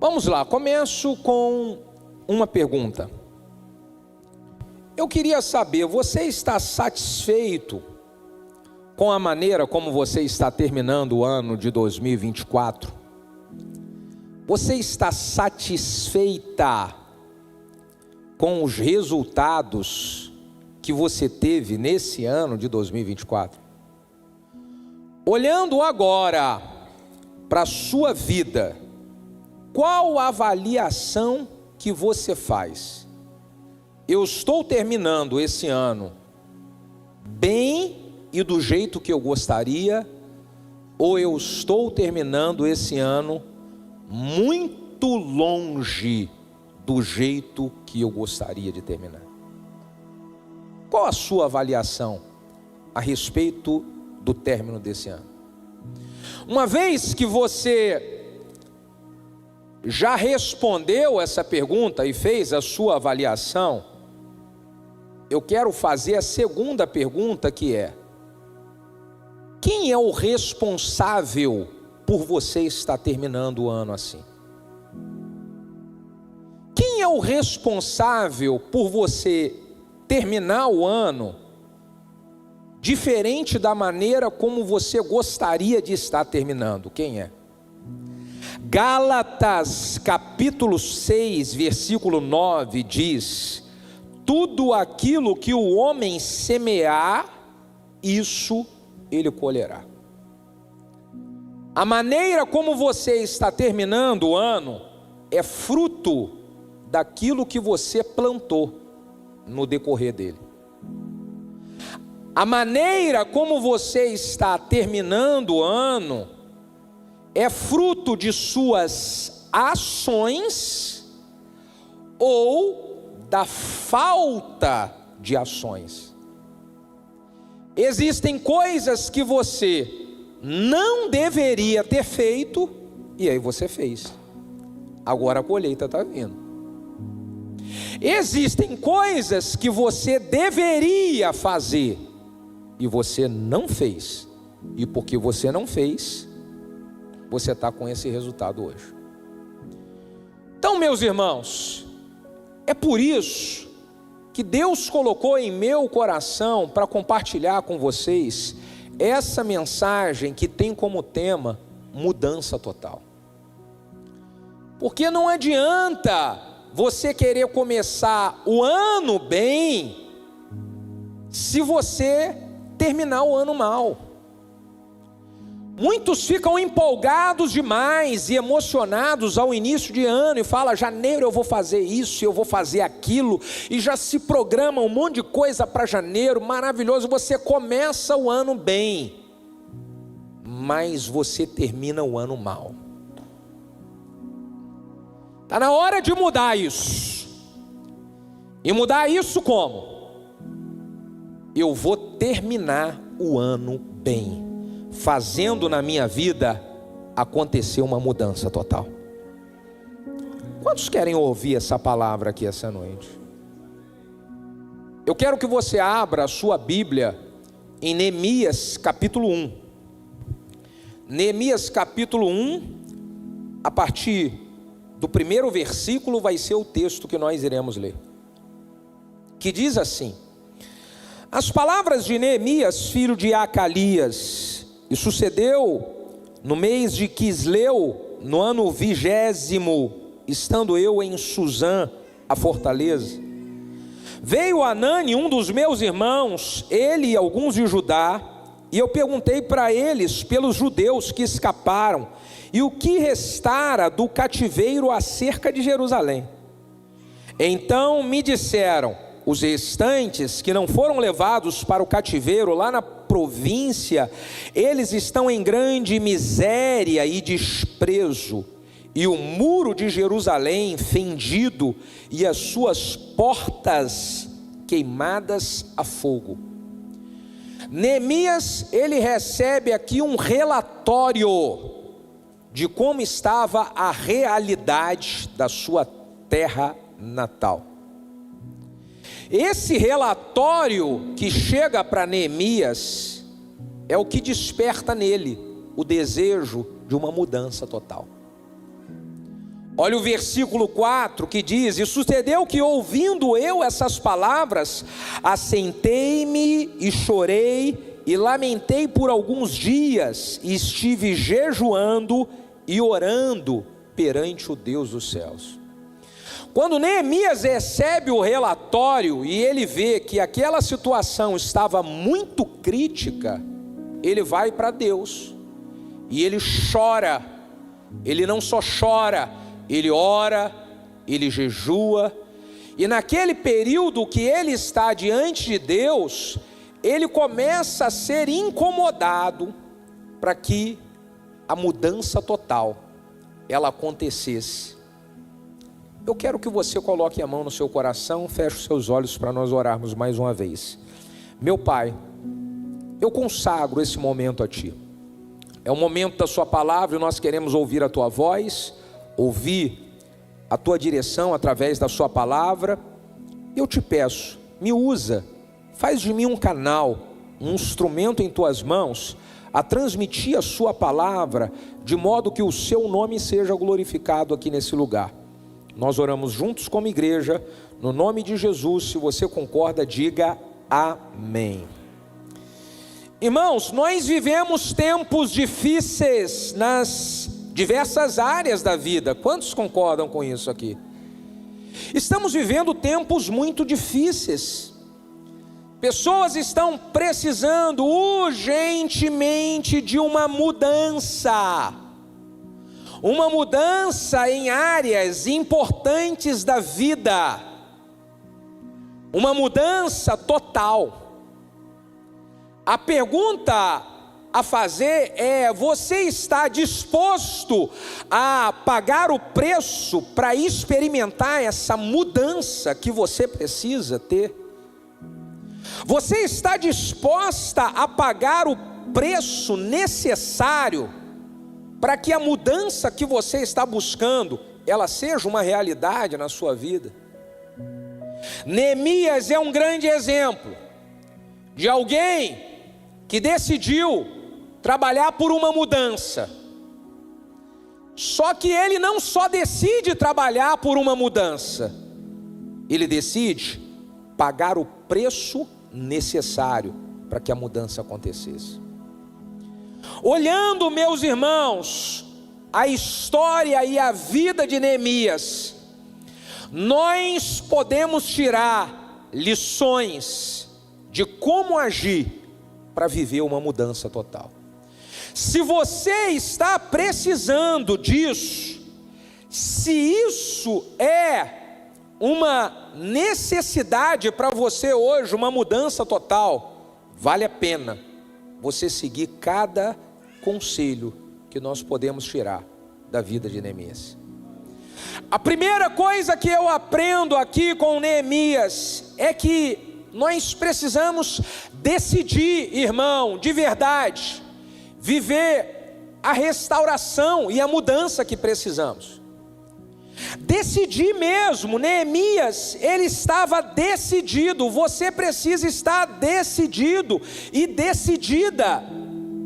Vamos lá, começo com uma pergunta. Eu queria saber, você está satisfeito com a maneira como você está terminando o ano de 2024? Você está satisfeita com os resultados que você teve nesse ano de 2024? Olhando agora para a sua vida, qual a avaliação que você faz? Eu estou terminando esse ano bem e do jeito que eu gostaria, ou eu estou terminando esse ano muito longe do jeito que eu gostaria de terminar? Qual a sua avaliação a respeito do término desse ano? Uma vez que você já respondeu essa pergunta e fez a sua avaliação, eu quero fazer a segunda pergunta, que é: quem é o responsável por você estar terminando o ano assim? Quem é o responsável por você terminar o ano diferente da maneira como você gostaria de estar terminando? Quem é? Gálatas capítulo 6, versículo 9 diz: tudo aquilo que o homem semear, isso ele colherá. A maneira como você está terminando o ano é fruto daquilo que você plantou no decorrer dele. A maneira como você está terminando o ano é fruto de suas ações ou da falta de ações. Existem coisas que você não deveria ter feito e aí você fez. Agora a colheita está vindo. Existem coisas que você deveria fazer e você não fez, e porque você não fez, você está com esse resultado hoje. Então, meus irmãos, é por isso que Deus colocou em meu coração para compartilhar com vocês essa mensagem que tem como tema mudança total. Porque não adianta você querer começar o ano bem se você terminar o ano mal. Muitos ficam empolgados demais e emocionados ao início de ano e falam: janeiro eu vou fazer isso, eu vou fazer aquilo, e já se programa um monte de coisa para janeiro, maravilhoso. Você começa o ano bem, mas você termina o ano mal. Está na hora de mudar isso. E mudar isso como? Eu vou terminar o ano bem, fazendo na minha vida acontecer uma mudança total. Quantos querem ouvir essa palavra aqui essa noite? Eu quero que você abra a sua Bíblia em Neemias capítulo 1. Neemias capítulo 1, a partir do primeiro versículo vai ser o texto que nós iremos ler, que diz assim: as palavras de Neemias, filho de Acalias. E sucedeu no mês de Quisleu, no ano 20º, estando eu em Suzã, a fortaleza, veio Anani, um dos meus irmãos, ele e alguns de Judá, e eu perguntei para eles pelos judeus que escaparam, e o que restara do cativeiro acerca de Jerusalém. Então me disseram: os restantes que não foram levados para o cativeiro lá na província, eles estão em grande miséria e desprezo, e o muro de Jerusalém fendido e as suas portas queimadas a fogo. Neemias, ele recebe aqui um relatório de como estava a realidade da sua terra natal. Esse relatório que chega para Neemias é o que desperta nele o desejo de uma mudança total. Olha o versículo 4 que diz: e sucedeu que, ouvindo eu essas palavras, assentei-me e chorei e lamentei por alguns dias, e estive jejuando e orando perante o Deus dos céus. Quando Neemias recebe o relatório e ele vê que aquela situação estava muito crítica, ele vai para Deus e ele chora. Ele não só chora, ele ora, ele jejua, e naquele período que ele está diante de Deus, ele começa a ser incomodado para que a mudança total ela acontecesse. Eu quero que você coloque a mão no seu coração, feche os seus olhos para nós orarmos mais uma vez. Meu Pai, eu consagro esse momento a Ti. É o momento da Sua palavra e nós queremos ouvir a Tua voz, ouvir a Tua direção através da Sua palavra. Eu te peço, me usa, faz de mim um canal, um instrumento em Tuas mãos, a transmitir a Sua palavra, de modo que o Seu nome seja glorificado aqui nesse lugar. Nós oramos juntos como igreja, no nome de Jesus. Se você concorda, diga amém. Irmãos, nós vivemos tempos difíceis nas diversas áreas da vida. Quantos concordam com isso aqui? Estamos vivendo tempos muito difíceis. Pessoas estão precisando urgentemente de uma mudança. Uma mudança em áreas importantes da vida. Uma mudança total. A pergunta a fazer é: você está disposto a pagar o preço para experimentar essa mudança que você precisa ter? Você está disposta a pagar o preço necessário para que a mudança que você está buscando, ela seja uma realidade na sua vida? Neemias é um grande exemplo de alguém que decidiu trabalhar por uma mudança. Só que ele não só decide trabalhar por uma mudança, ele decide pagar o preço necessário para que a mudança acontecesse. Olhando, meus irmãos, a história e a vida de Neemias, nós podemos tirar lições de como agir para viver uma mudança total. Se você está precisando disso, se isso é uma necessidade para você hoje, uma mudança total, vale a pena você seguir cada conselho que nós podemos tirar da vida de Neemias. A primeira coisa que eu aprendo aqui com Neemias é que nós precisamos decidir, irmão, de verdade, viver a restauração e a mudança que precisamos. Decidir mesmo. Neemias, ele estava decidido. Você precisa estar decidido e decidida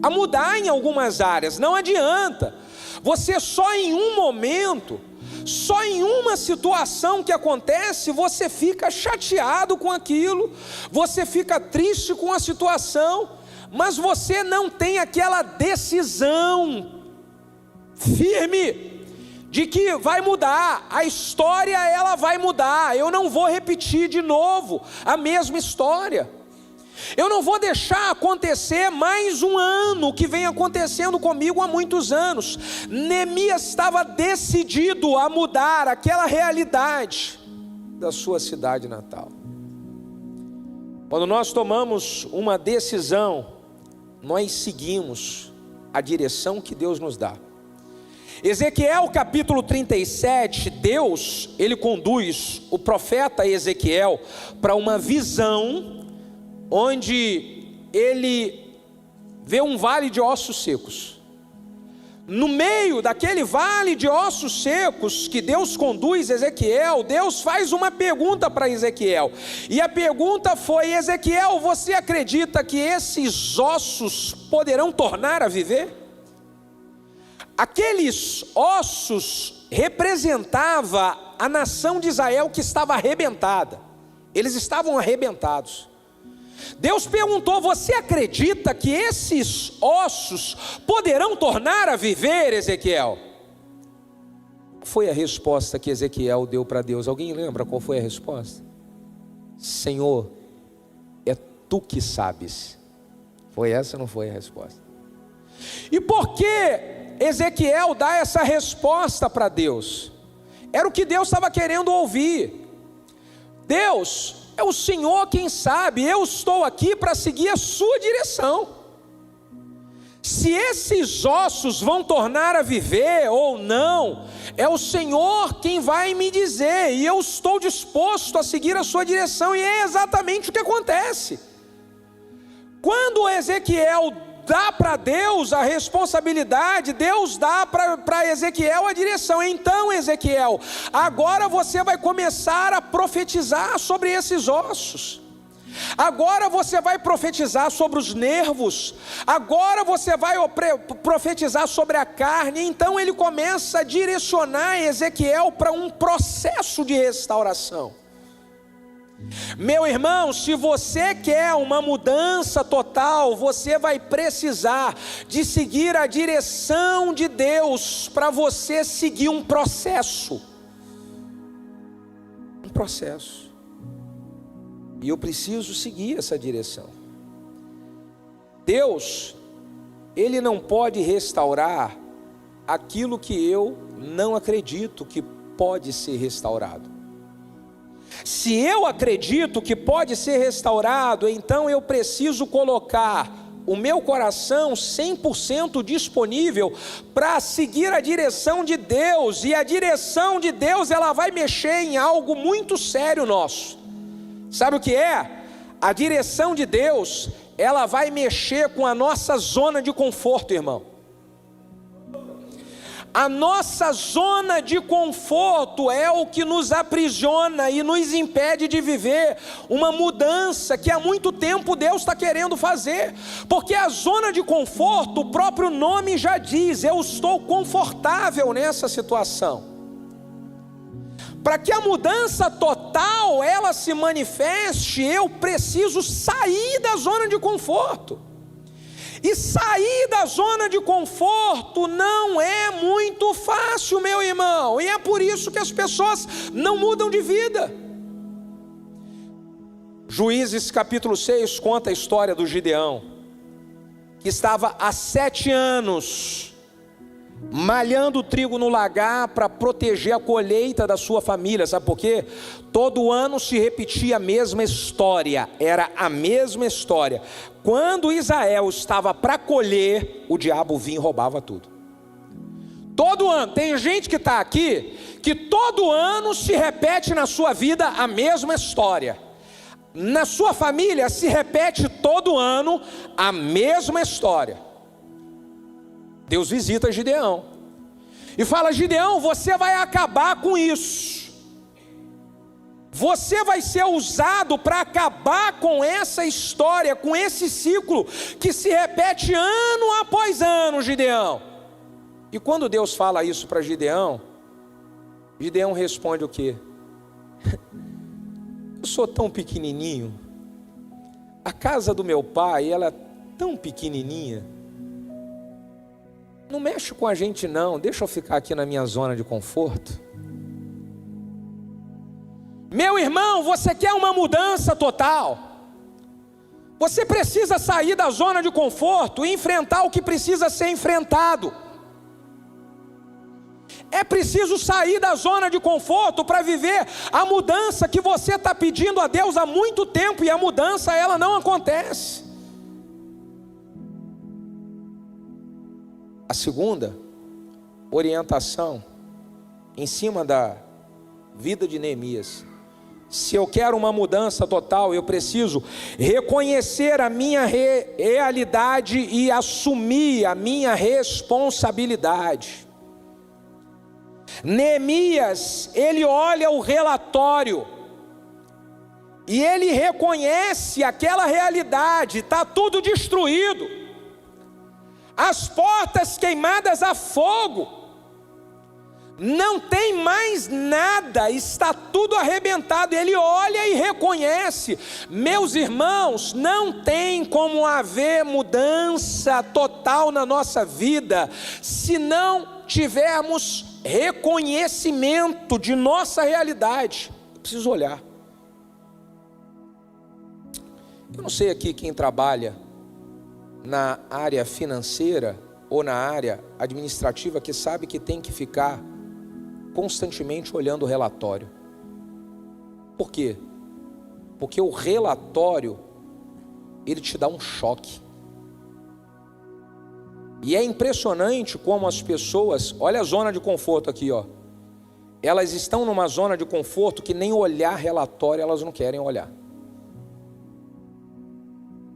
a mudar em algumas áreas. Não adianta você só em um momento, só em uma situação que acontece, você fica chateado com aquilo, você fica triste com a situação, mas você não tem aquela decisão firme de que vai mudar, a história ela vai mudar, eu não vou repetir de novo a mesma história, eu não vou deixar acontecer mais um ano que vem acontecendo comigo há muitos anos. Neemias estava decidido a mudar aquela realidade da sua cidade natal. Quando nós tomamos uma decisão, nós seguimos a direção que Deus nos dá. Ezequiel capítulo 37, Deus, ele conduz o profeta Ezequiel para uma visão, onde ele vê um vale de ossos secos. No meio daquele vale de ossos secos que Deus conduz Ezequiel, Deus faz uma pergunta para Ezequiel. E a pergunta foi: Ezequiel, você acredita que esses ossos poderão tornar a viver? Aqueles ossos representava a nação de Israel que estava arrebentada. Eles estavam arrebentados. Deus perguntou: você acredita que esses ossos poderão tornar a viver, Ezequiel? Foi a resposta que Ezequiel deu para Deus. Alguém lembra qual foi a resposta? Senhor, é tu que sabes. Foi essa ou não foi a resposta? E por que Ezequiel dá essa resposta para Deus? Era o que Deus estava querendo ouvir. Deus, é o Senhor quem sabe, eu estou aqui para seguir a sua direção. Se esses ossos vão tornar a viver ou não, é o Senhor quem vai me dizer, e eu estou disposto a seguir a sua direção, e é exatamente o que acontece. Quando Ezequiel dá para Deus a responsabilidade, Deus dá para Ezequiel a direção. Então, Ezequiel, agora você vai começar a profetizar sobre esses ossos. Agora você vai profetizar sobre os nervos. Agora você vai profetizar sobre a carne. Então ele começa a direcionar Ezequiel para um processo de restauração. Meu irmão, se você quer uma mudança total, você vai precisar de seguir a direção de Deus para você seguir um processo. Um processo. E eu preciso seguir essa direção. Deus, Ele não pode restaurar aquilo que eu não acredito que pode ser restaurado. Se eu acredito que pode ser restaurado, então eu preciso colocar o meu coração 100% disponível para seguir a direção de Deus. E a direção de Deus, ela vai mexer em algo muito sério nosso. Sabe o que é? A direção de Deus, ela vai mexer com a nossa zona de conforto, irmão. A nossa zona de conforto é o que nos aprisiona e nos impede de viver uma mudança que há muito tempo Deus está querendo fazer. Porque a zona de conforto, o próprio nome já diz, eu estou confortável nessa situação. Para que a mudança total ela se manifeste, eu preciso sair da zona de conforto. E sair da zona de conforto não é muito fácil, meu irmão. E é por isso que as pessoas não mudam de vida. Juízes capítulo 6 conta a história do Gideão, que estava há 7 anos malhando trigo no lagar para proteger a colheita da sua família. Sabe por quê? Todo ano se repetia a mesma história, era a mesma história. Quando Israel estava para colher, o diabo vinha e roubava tudo. Todo ano, tem gente que está aqui, que todo ano se repete na sua vida a mesma história. Na sua família se repete todo ano a mesma história. Deus visita Gideão e fala: Gideão, você vai acabar com isso. Você vai ser usado para acabar com essa história, com esse ciclo que se repete ano após ano, Gideão. E quando Deus fala isso para Gideão, Gideão responde o quê? Eu sou tão pequenininho, a casa do meu pai, ela é tão pequenininha, não mexe com a gente não, deixa eu ficar aqui na minha zona de conforto. Meu irmão, você quer uma mudança total? Você precisa sair da zona de conforto e enfrentar o que precisa ser enfrentado. É preciso sair da zona de conforto para viver a mudança que você está pedindo a Deus há muito tempo, e a mudança ela não acontece. A segunda orientação em cima da vida de Neemias: se eu quero uma mudança total, eu preciso reconhecer a minha realidade e assumir a minha responsabilidade. Neemias, ele olha o relatório e ele reconhece aquela realidade, está tudo destruído, as portas queimadas a fogo, não tem mais nada, está tudo arrebentado. Ele olha e reconhece. Meus irmãos, não tem como haver mudança total na nossa vida se não tivermos reconhecimento de nossa realidade. Eu preciso olhar. Eu não sei aqui quem trabalha na área financeira ou na área administrativa que sabe que tem que ficar constantemente olhando o relatório. Por quê? Porque o relatório, ele te dá um choque. E é impressionante como as pessoas, olha a zona de conforto aqui, ó. Elas estão numa zona de conforto que nem olhar relatório elas não querem olhar.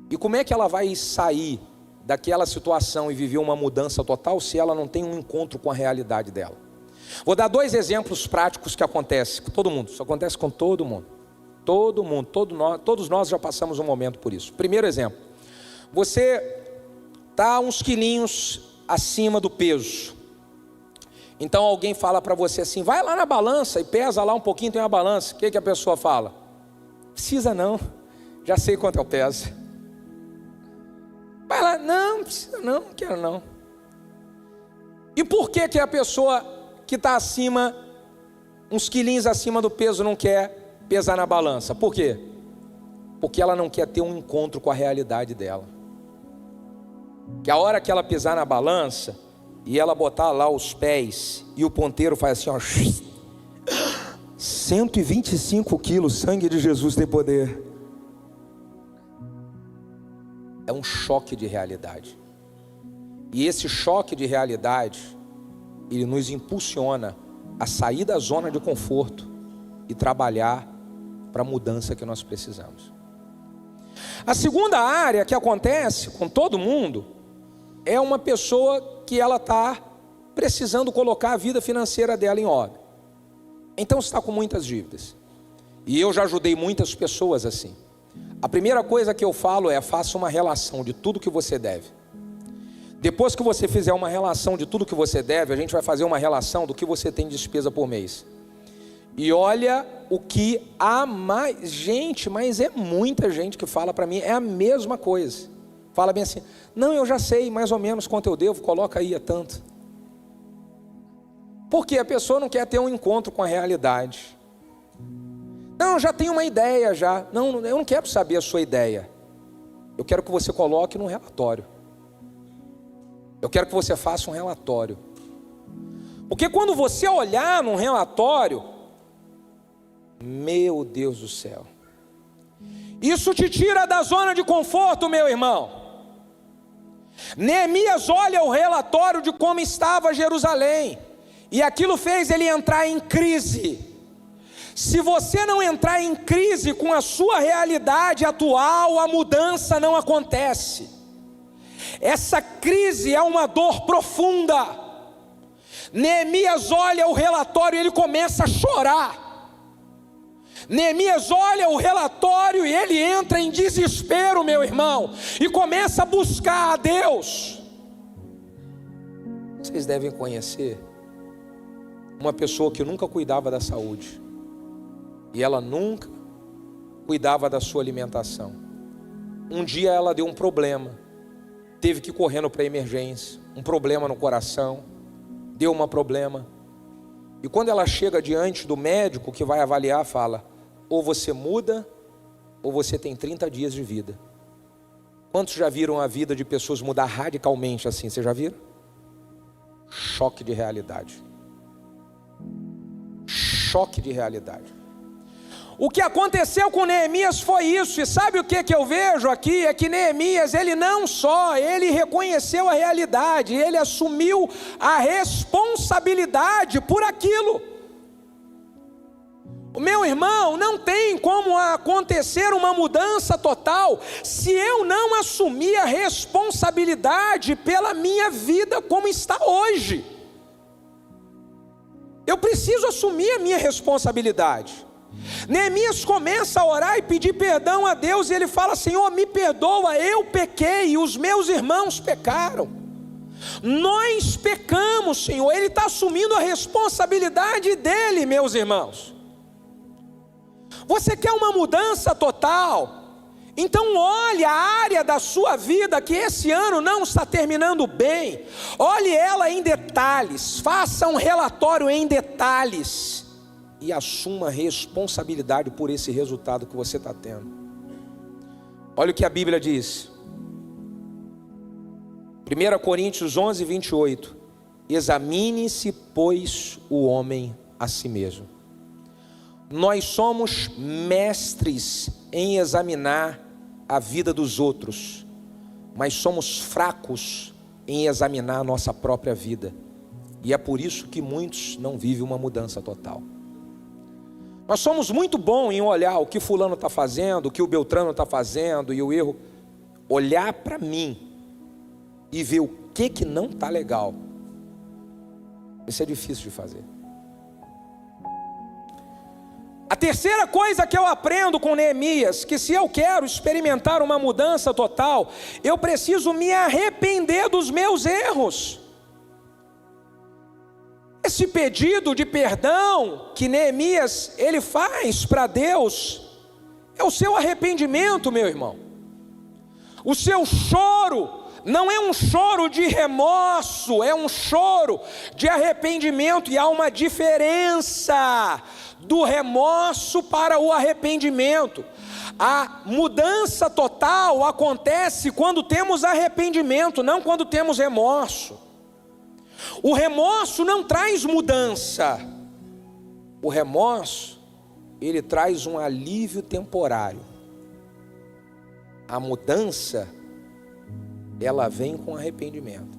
E como é que ela vai sair daquela situação e viver uma mudança total se ela não tem um encontro com a realidade dela? Vou dar 2 exemplos práticos que acontecem com todo mundo. Isso acontece com todo mundo. Todo mundo, todos nós já passamos um momento por isso. Primeiro exemplo. Você está uns quilinhos acima do peso. Então alguém fala para você assim, vai lá na balança e pesa lá um pouquinho, tem uma balança. O que a pessoa fala? Precisa não, já sei quanto eu peso. Vai lá, não precisa não quero não. E por que a pessoa que está acima, uns quilinhos acima do peso não quer pesar na balança? Por quê? Porque ela não quer ter um encontro com a realidade dela. Que a hora que ela pisar na balança e ela botar lá os pés e o ponteiro faz assim, ó, 125 quilos, sangue de Jesus tem poder. É um choque de realidade. E esse choque de realidade, ele nos impulsiona a sair da zona de conforto e trabalhar para a mudança que nós precisamos. A segunda área que acontece com todo mundo é uma pessoa que ela está precisando colocar a vida financeira dela em ordem. Então está com muitas dívidas. E eu já ajudei muitas pessoas assim. A primeira coisa que eu falo é, faça uma relação de tudo que você deve. Depois que você fizer uma relação de tudo que você deve, a gente vai fazer uma relação do que você tem de despesa por mês. E olha o que há mais. Gente, mas é muita gente que fala para mim, é a mesma coisa. Fala bem assim, não, eu já sei mais ou menos quanto eu devo, coloca aí, é tanto. Porque a pessoa não quer ter um encontro com a realidade. Não, eu já tenho uma ideia já. Não, eu não quero saber a sua ideia. Eu quero que você coloque num relatório. Eu quero que você faça um relatório. Porque quando você olhar num relatório, meu Deus do céu, isso te tira da zona de conforto, meu irmão. Neemias olha o relatório de como estava Jerusalém, e aquilo fez ele entrar em crise. Se você não entrar em crise com a sua realidade atual, a mudança não acontece. Essa crise é uma dor profunda. Neemias olha o relatório e ele começa a chorar. Neemias olha o relatório e ele entra em desespero, meu irmão, e começa a buscar a Deus. Vocês devem conhecer uma pessoa que nunca cuidava da saúde, e ela nunca cuidava da sua alimentação. Um dia ela deu um problema, teve que ir correndo para a emergência, um problema no coração, deu um problema. E quando ela chega diante do médico que vai avaliar, fala, ou você muda, ou você tem 30 dias de vida. Quantos já viram a vida de pessoas mudar radicalmente assim? Vocês já viram? Choque de realidade. Choque de realidade. O que aconteceu com Neemias foi isso. E sabe o que eu vejo aqui? É que Neemias, ele não só, ele reconheceu a realidade, ele assumiu a responsabilidade por aquilo. O meu irmão, não tem como acontecer uma mudança total se eu não assumir a responsabilidade pela minha vida como está hoje. Eu preciso assumir a minha responsabilidade. Neemias começa a orar e pedir perdão a Deus, e ele fala, Senhor, me perdoa, eu pequei e os meus irmãos pecaram. Nós pecamos, Senhor. Ele está assumindo a responsabilidade dele, meus irmãos. Você quer uma mudança total? Então olhe a área da sua vida que esse ano não está terminando bem. Olhe ela em detalhes. Faça um relatório em detalhes. E assuma a responsabilidade por esse resultado que você está tendo. Olha o que a Bíblia diz. 1 Coríntios 11, 28. Examine-se, pois, o homem a si mesmo. Nós somos mestres em examinar a vida dos outros, mas somos fracos em examinar a nossa própria vida. E é por isso que muitos não vivem uma mudança total. Nós somos muito bons em olhar o que fulano está fazendo, o que o Beltrano está fazendo e o erro. Olhar para mim e ver o que não está legal. Isso é difícil de fazer. A terceira coisa que eu aprendo com Neemias, que se eu quero experimentar uma mudança total, eu preciso me arrepender dos meus erros. Esse pedido de perdão que Neemias ele faz para Deus, é o seu arrependimento, meu irmão. O seu choro não é um choro de remorso, é um choro de arrependimento, e há uma diferença do remorso para o arrependimento. A mudança total acontece quando temos arrependimento, não quando temos remorso. O remorso não traz mudança. O remorso, ele traz um alívio temporário. A mudança, ela vem com arrependimento.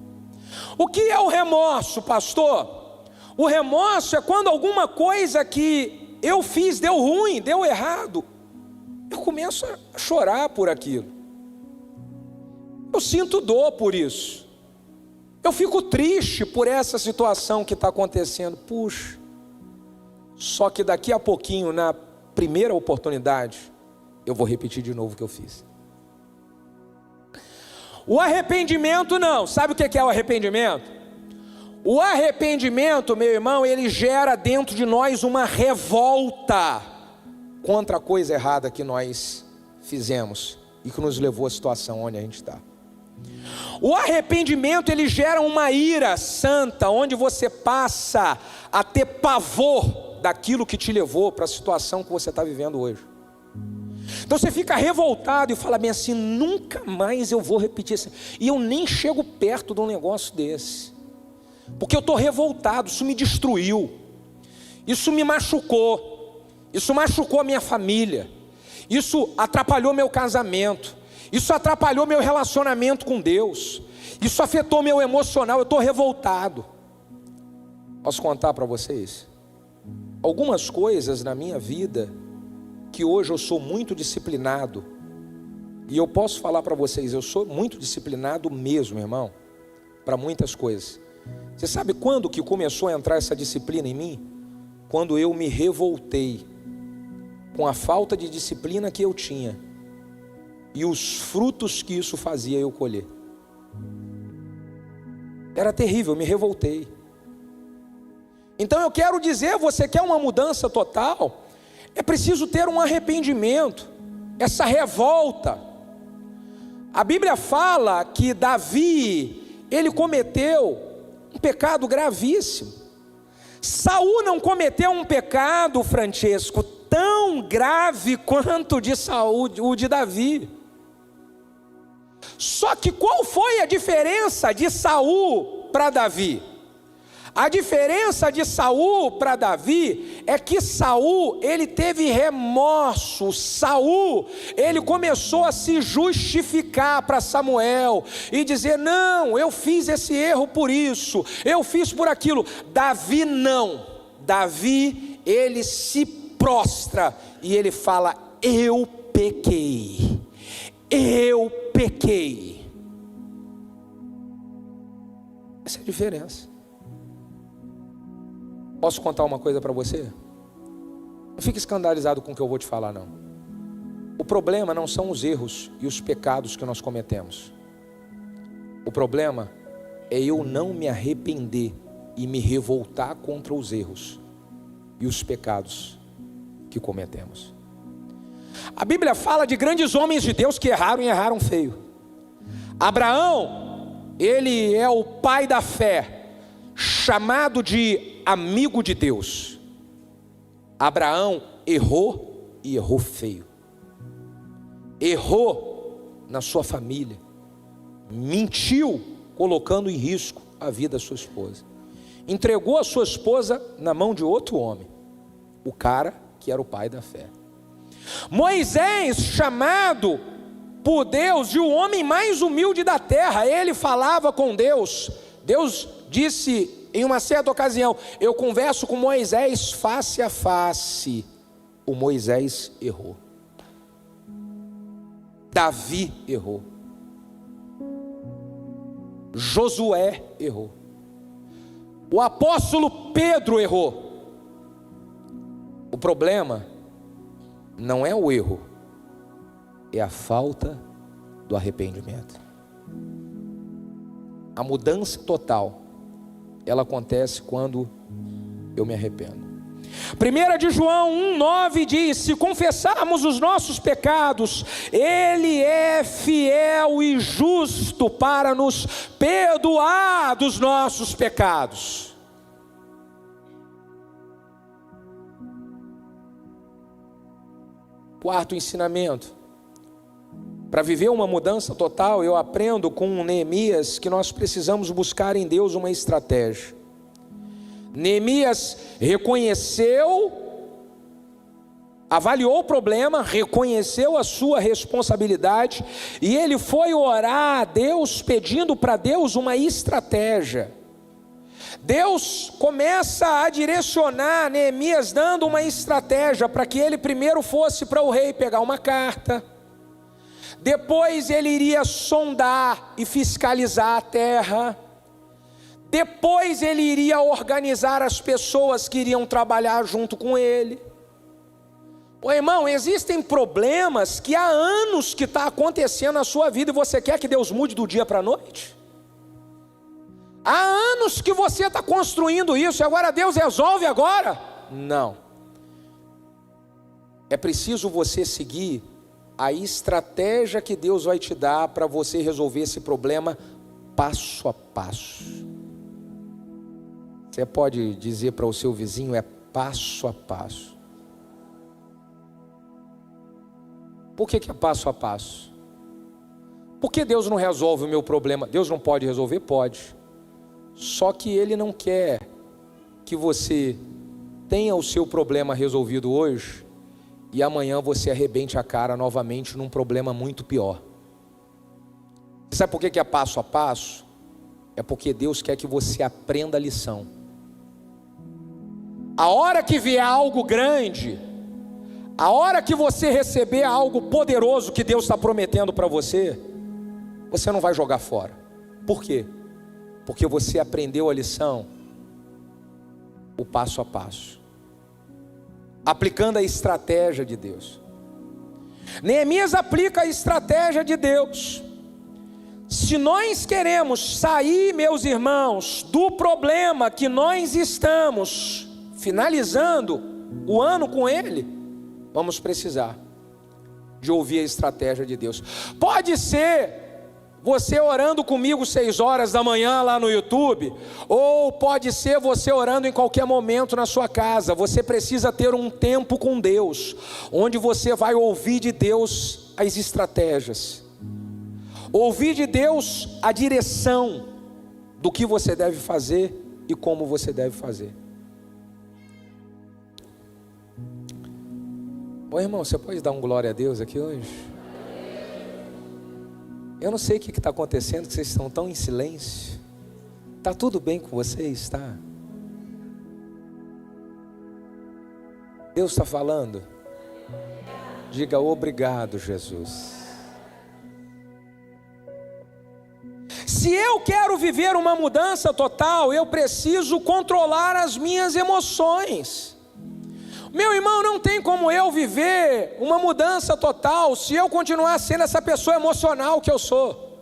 O que é o remorso, pastor? O remorso é quando alguma coisa que eu fiz deu ruim, deu errado. Eu começo a chorar por aquilo. Eu sinto dor por isso. Eu fico triste por essa situação que está acontecendo. Puxa, só que daqui a pouquinho, na primeira oportunidade, eu vou repetir de novo o que eu fiz. O arrependimento não. Sabe o que é o arrependimento? O arrependimento, meu irmão, ele gera dentro de nós uma revolta contra a coisa errada que nós fizemos e que nos levou à situação onde a gente está. O arrependimento, ele gera uma ira santa, onde você passa a ter pavor daquilo que te levou para a situação que você está vivendo hoje. Então você fica revoltado e fala bem assim: nunca mais eu vou repetir isso. E eu nem chego perto de um negócio desse, porque eu estou revoltado, isso me destruiu, isso me machucou, isso machucou a minha família, isso atrapalhou meu casamento, isso atrapalhou meu relacionamento com Deus, isso afetou meu emocional, eu estou revoltado. Posso contar para vocês algumas coisas na minha vida que hoje eu sou muito disciplinado, e eu posso falar para vocês, eu sou muito disciplinado mesmo, irmão, para muitas coisas. Você sabe quando que começou a entrar essa disciplina em mim? Quando eu me revoltei com a falta de disciplina que eu tinha e os frutos que isso fazia eu colher. Era terrível, eu me revoltei. Então eu quero dizer, você quer uma mudança total? É preciso ter um arrependimento, essa revolta. A Bíblia fala que Davi, ele cometeu um pecado gravíssimo. Saul não cometeu um pecado, Francesco, tão grave quanto o de Saul, o de Davi. Só que qual foi a diferença de Saul para Davi? A diferença de Saul para Davi é que Saul, ele teve remorso. Saul, ele começou a se justificar para Samuel e dizer: não, eu fiz esse erro por isso, eu fiz por aquilo. Davi não. Davi, ele se prostra e ele fala: eu pequei, eu pequei. Essa é a diferença. Posso contar uma coisa para você? Não fique escandalizado com o que eu vou te falar, não. O problema não são os erros e os pecados que nós cometemos. O problema é eu não me arrepender e me revoltar contra os erros e os pecados que cometemos. A Bíblia fala de grandes homens de Deus que erraram e erraram feio. Abraão, ele é o pai da fé, chamado de amigo de Deus. Abraão errou e errou feio. Errou na sua família. Mentiu, colocando em risco a vida da sua esposa. Entregou a sua esposa na mão de outro homem, o cara que era o pai da fé. Moisés, chamado por Deus de o homem mais humilde da terra, ele falava com Deus. Deus disse em uma certa ocasião: eu converso com Moisés face a face. O Moisés errou. Davi errou. Josué errou. O apóstolo Pedro errou. O problema não é o erro, é a falta do arrependimento. A mudança total, ela acontece quando eu me arrependo. 1 de João 1,9 diz: se confessarmos os nossos pecados, Ele é fiel e justo para nos perdoar dos nossos pecados. Quarto ensinamento: para viver uma mudança total, eu aprendo com Neemias que nós precisamos buscar em Deus uma estratégia. Neemias reconheceu, avaliou o problema, reconheceu a sua responsabilidade, e ele foi orar a Deus, pedindo para Deus uma estratégia. Deus começa a direcionar Neemias, dando uma estratégia para que ele primeiro fosse para o rei pegar uma carta. Depois ele iria sondar e fiscalizar a terra. Depois ele iria organizar as pessoas que iriam trabalhar junto com ele. Ô irmão, existem problemas que há anos que está acontecendo na sua vida e você quer que Deus mude do dia para a noite? Há anos que você está construindo isso e agora Deus resolve agora? Não. É preciso você seguir a estratégia que Deus vai te dar para você resolver esse problema passo a passo. Você pode dizer para o seu vizinho: é passo a passo. Por que é passo a passo? Por que Deus não resolve o meu problema? Deus não pode resolver? Pode. Só que Ele não quer que você tenha o seu problema resolvido hoje e amanhã você arrebente a cara novamente num problema muito pior. Você sabe por que é passo a passo? É porque Deus quer que você aprenda a lição. A hora que vier algo grande, a hora que você receber algo poderoso que Deus está prometendo para você, você não vai jogar fora. Por quê? Porque você aprendeu a lição, o passo a passo, aplicando a estratégia de Deus. Neemias aplica a estratégia de Deus. Se nós queremos sair, meus irmãos, do problema que nós estamos finalizando o ano com ele, vamos precisar de ouvir a estratégia de Deus. Pode ser você orando comigo 6 horas da manhã lá no YouTube, ou pode ser você orando em qualquer momento na sua casa. Você precisa ter um tempo com Deus, onde você vai ouvir de Deus as estratégias, ouvir de Deus a direção do que você deve fazer e como você deve fazer. Bom, irmão, você pode dar um glória a Deus aqui hoje? Eu não sei o que está acontecendo, que vocês estão tão em silêncio. Está tudo bem com vocês, tá? Deus está falando? Diga: obrigado, Jesus. Se eu quero viver uma mudança total, eu preciso controlar as minhas emoções. Meu irmão, não tem como eu viver uma mudança total se eu continuar sendo essa pessoa emocional que eu sou.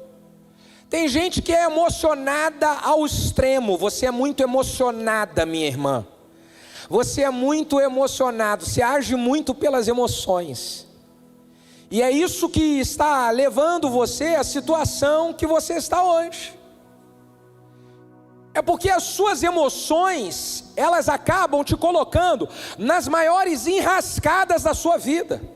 Tem gente que é emocionada ao extremo. Você é muito emocionada, minha irmã. Você é muito emocionado, você age muito pelas emoções. E é isso que está levando você à situação que você está hoje. É porque as suas emoções, elas acabam te colocando nas maiores enrascadas da sua vida.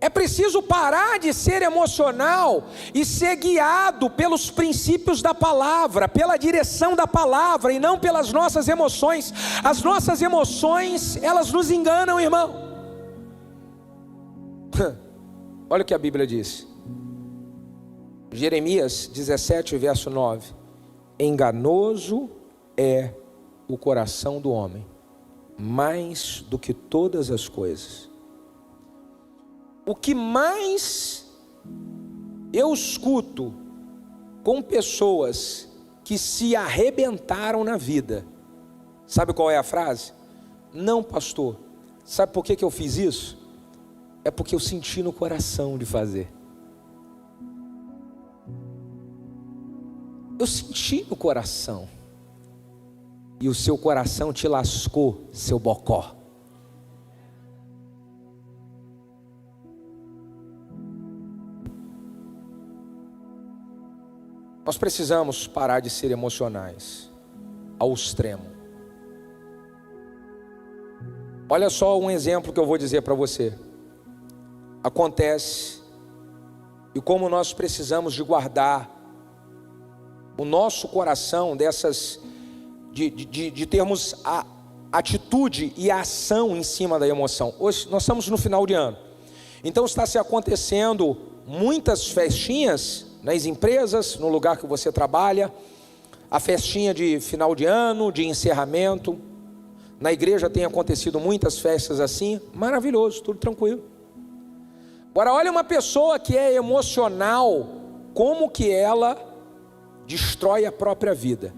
É preciso parar de ser emocional e ser guiado pelos princípios da palavra, pela direção da palavra e não pelas nossas emoções. As nossas emoções, elas nos enganam, irmão. Olha o que a Bíblia diz. Jeremias 17, verso 9. Enganoso é o coração do homem, mais do que todas as coisas. O que mais eu escuto com pessoas que se arrebentaram na vida, sabe qual é a frase? Não, pastor, sabe por que eu fiz isso? É porque eu senti no coração de fazer. Eu senti no coração. E o seu coração te lascou, seu bocó. Nós precisamos parar de ser emocionais ao extremo. Olha só um exemplo que eu vou dizer para você. Acontece, e como nós precisamos de guardar o nosso coração dessas, de termos a atitude e a ação em cima da emoção. Hoje nós estamos no final de ano, então está se acontecendo muitas festinhas nas empresas, no lugar que você trabalha, a festinha de final de ano, de encerramento. Na igreja tem acontecido muitas festas assim, maravilhoso, tudo tranquilo. Agora olha uma pessoa que é emocional, como que ela destrói a própria vida.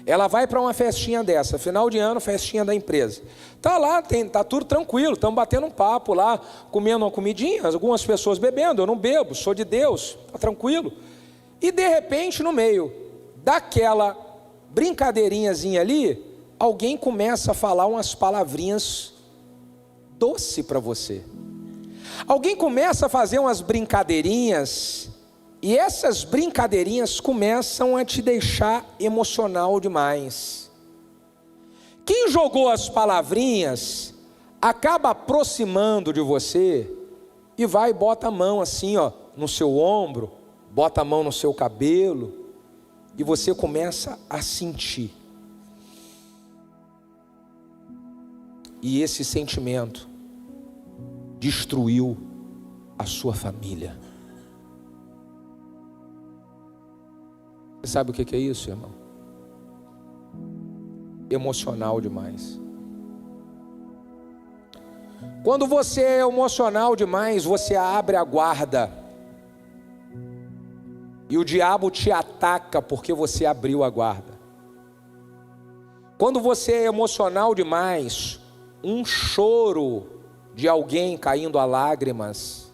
Ela vai para uma festinha dessa, final de ano, festinha da empresa. Tá lá, tá tudo tranquilo, estamos batendo um papo lá, comendo uma comidinha, algumas pessoas bebendo, eu não bebo, sou de Deus, tá tranquilo. E de repente no meio daquela brincadeirinhazinha ali, alguém começa a falar umas palavrinhas doce para você. Alguém começa a fazer umas brincadeirinhas, e essas brincadeirinhas começam a te deixar emocional demais. Quem jogou as palavrinhas acaba aproximando de você e vai e bota a mão assim, ó, no seu ombro, bota a mão no seu cabelo, e você começa a sentir. E esse sentimento destruiu a sua família. Você sabe o que é isso, irmão? Emocional demais. Quando você é emocional demais, você abre a guarda. E o diabo te ataca porque você abriu a guarda. Quando você é emocional demais, um choro de alguém caindo a lágrimas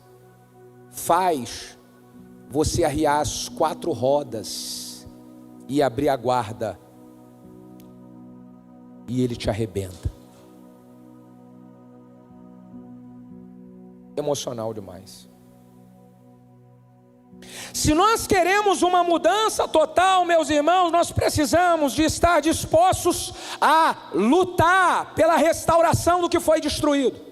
faz você arriar as 4 rodas e abrir a guarda, e ele te arrebenta. Emocional demais. Se nós queremos uma mudança total, meus irmãos, nós precisamos de estar dispostos a lutar pela restauração do que foi destruído.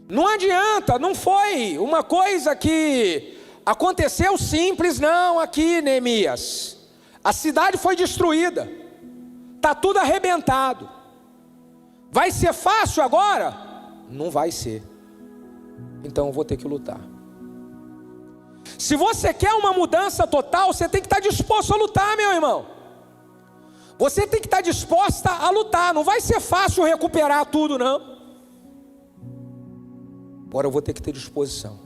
Não adianta, não foi uma coisa que aconteceu simples, não, aqui, Neemias. A cidade foi destruída, está tudo arrebentado. Vai ser fácil agora? Não vai ser. Então eu vou ter que lutar. Se você quer uma mudança total, você tem que estar disposto a lutar, meu irmão. Você tem que estar disposta a lutar. Não vai ser fácil recuperar tudo, não. Agora eu vou ter que ter disposição.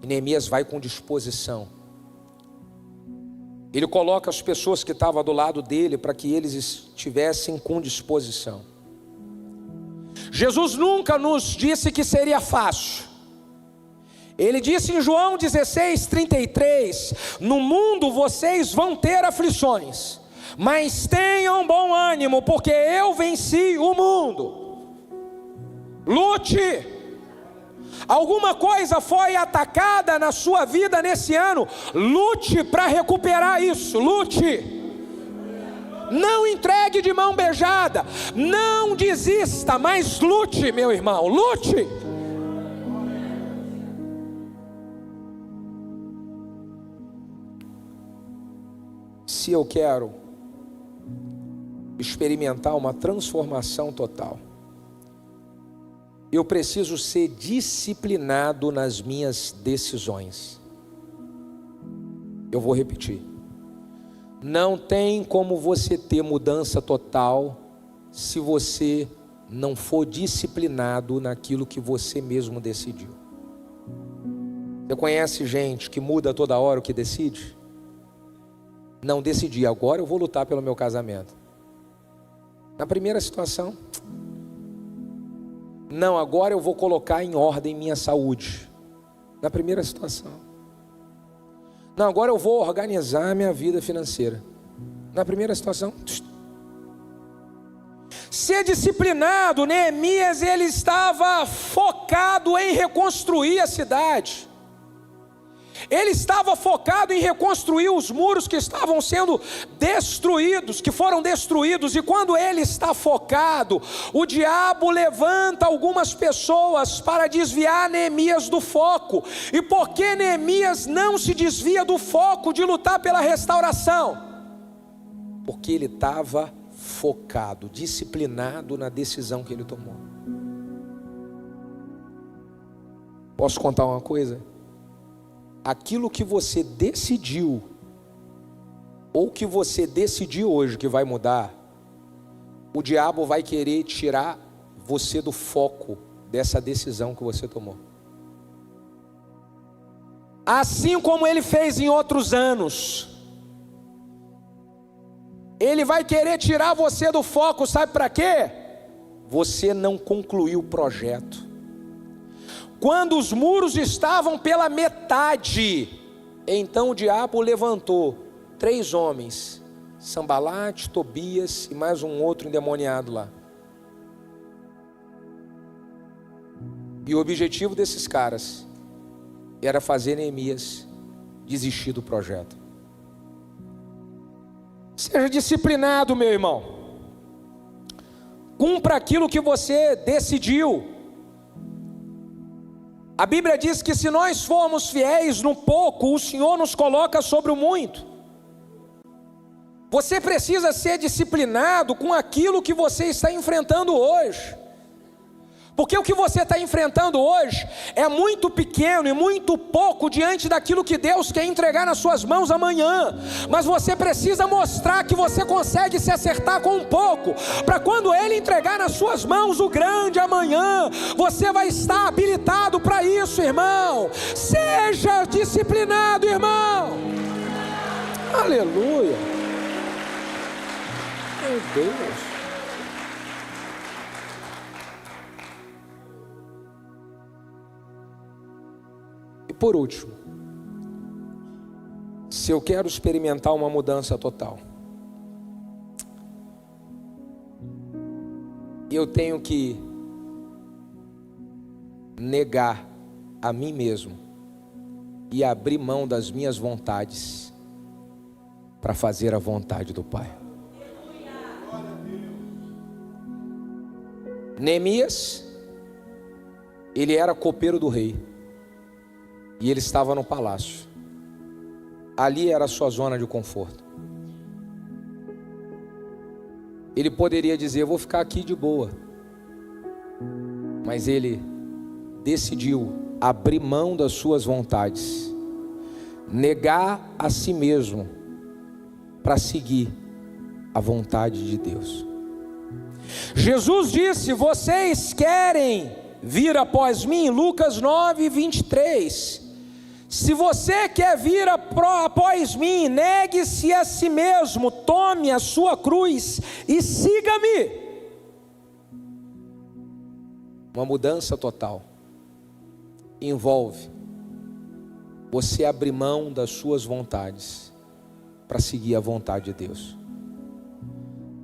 E Neemias vai com disposição. Ele coloca as pessoas que estavam do lado dele para que eles estivessem com disposição. Jesus nunca nos disse que seria fácil. Ele disse em João 16:33: no mundo vocês vão ter aflições, mas tenham bom ânimo, porque eu venci o mundo. Lute. Alguma coisa foi atacada na sua vida nesse ano, lute para recuperar isso, lute. Não entregue de mão beijada, não desista, mas lute, meu irmão, lute. Se eu quero experimentar uma transformação total, eu preciso ser disciplinado nas minhas decisões. Eu vou repetir. Não tem como você ter mudança total se você não for disciplinado naquilo que você mesmo decidiu. Você conhece gente que muda toda hora o que decide? Não decidi, agora eu vou lutar pelo meu casamento. Na primeira situação, não, agora eu vou colocar em ordem minha saúde. Na primeira situação. Não, agora eu vou organizar minha vida financeira. Na primeira situação. Ser disciplinado, Neemias, ele estava focado em reconstruir a cidade. Ele estava focado em reconstruir os muros que estavam sendo destruídos, que foram destruídos. E quando ele está focado, o diabo levanta algumas pessoas para desviar Neemias do foco. E por que Neemias não se desvia do foco de lutar pela restauração? Porque ele estava focado, disciplinado na decisão que ele tomou. Posso contar uma coisa? Aquilo que você decidiu, ou que você decidiu hoje que vai mudar, o diabo vai querer tirar você do foco dessa decisão que você tomou. Assim como ele fez em outros anos, ele vai querer tirar você do foco, sabe para quê? Você não concluiu o projeto. Quando os muros estavam pela metade, então o diabo levantou 3 homens, Sambalate, Tobias e mais um outro endemoniado lá. E o objetivo desses caras era fazer Neemias desistir do projeto. Seja disciplinado, meu irmão. Cumpra aquilo que você decidiu. A Bíblia diz que se nós formos fiéis no pouco, o Senhor nos coloca sobre o muito. Você precisa ser disciplinado com aquilo que você está enfrentando hoje. Porque o que você está enfrentando hoje é muito pequeno e muito pouco diante daquilo que Deus quer entregar nas suas mãos amanhã. Mas você precisa mostrar que você consegue se acertar com um pouco, para quando Ele entregar nas suas mãos o grande amanhã, você vai estar habilitado para isso, irmão. Seja disciplinado, irmão. Aleluia. Meu Deus. Por último, se eu quero experimentar uma mudança total, eu tenho que negar a mim mesmo e abrir mão das minhas vontades para fazer a vontade do Pai. Neemias, ele era copeiro do rei. E ele estava no palácio. Ali era a sua zona de conforto. Ele poderia dizer: eu vou ficar aqui de boa. Mas ele decidiu abrir mão das suas vontades, negar a si mesmo, para seguir a vontade de Deus. Jesus disse: vocês querem vir após mim? Lucas 9:23. Se você quer vir após mim, negue-se a si mesmo, tome a sua cruz e siga-me. Uma mudança total envolve você abrir mão das suas vontades para seguir a vontade de Deus.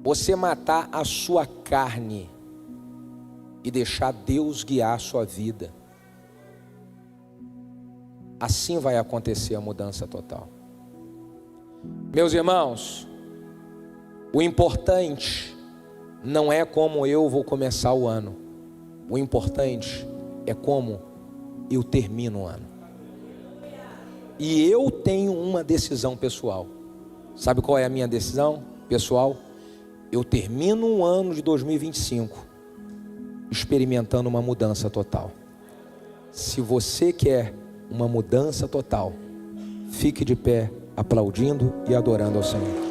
Você matar a sua carne e deixar Deus guiar a sua vida. Assim vai acontecer a mudança total. Meus irmãos, o importante não é como eu vou começar o ano. O importante é como eu termino o ano. E eu tenho uma decisão pessoal. Sabe qual é a minha decisão pessoal? Eu termino um ano de 2025 experimentando uma mudança total. Se você quer uma mudança total, fique de pé, aplaudindo e adorando ao Senhor.